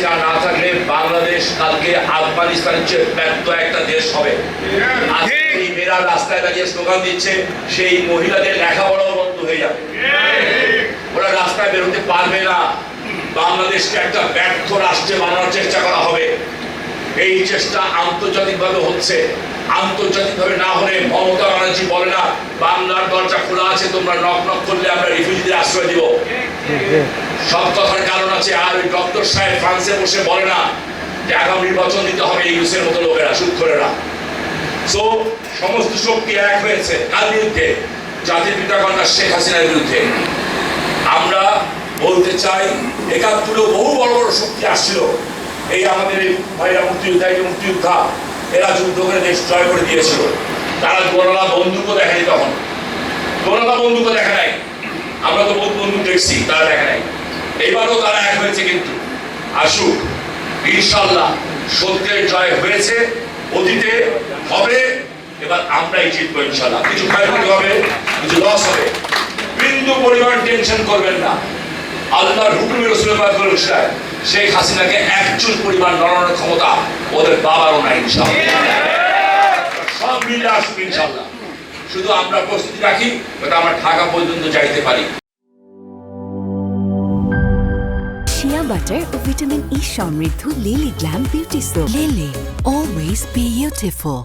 হাসিনা না থাকলে বাংলাদেশ কালকে আফগানিস্তানের চেয়ে ব্যর্থ একটা দেশ হবে। আজকে এই মেয়েরা রাস্তায় দাঁড়িয়ে স্লোগান দিচ্ছে, সেই মহিলাদের লেখাপড়াও বন্ধ হয়ে যাবে, ওরা রাস্তায় বেরোতে পারবে না। বাংলাদেশকে একটা ব্যর্থ রাষ্ট্রে বানানোর চেষ্টা করা হবে। এই চেষ্টা আন্তর্জাতিকভাবে হচ্ছে। আন্তর্জাতিকভাবে না হলে মমতা ব্যানার্জি বলে না বাংলার দরজা খোলা আছে, তোমরা নক নক করলে আমরা রিফিউজিদের আশ্রয় দিব। সব কথার কারণ আছে। আর ওই ডক্টর সাহেব ফ্রান্সে বসে বলে না যে আগামী নির্বাচন দিতে হবে ইউসের মতো লোকেরা, সুদখোরেরা। সো সমস্ত শক্তি এক হয়েছে কার বিরুদ্ধে? জাতির পিতা কন্যা শেখ হাসিনার বিরুদ্ধে। আমরা বলতে চাই, ৭১ বহু বড় বড় শক্তি আসছিল। এই আমাদের ভাইরা মুক্তিযোদ্ধা, এরা যুদ্ধ করে দেশ জয় করে দিয়েছিল। তারা গোলালা বন্দুকও দেখেনি, তখন গোলালা বন্দুকও দেখা নাই। আমরা তো বহুত বন্দুক দেখছি, তারা দেখা নাই। এবারও তারা এক হয়েছে, কিন্তু আসুক ইনশাল্লাহ। সত্যের জয় হয়েছে, অতীতে হবে, এবার আমরাই জিতবো ইনশাল্লাহ। কিছু ক্ষয়ক্ষতি হবে, কিছু লস হবে, বিন্দু পরিমাণ টেনশন করবেন না। আল্লাহর হুকুমে রাসূল পাক বলেছেন শেখ হাসিনাকে একচুল পরিমাণ নড়ানোর ক্ষমতা ওদের বাবারও নাই ইনশাআল্লাহ। সব মিলে আসবে ইনশাআল্লাহ। শুধু আমরা প্রস্তুতি রাখি, যাতে আমরা ঢাকা পর্যন্ত যাইতে পারি। শিয়া বাটার ও ভিটামিন ই সমৃদ্ধ lily glam beauty soap. Lily, always be beautiful.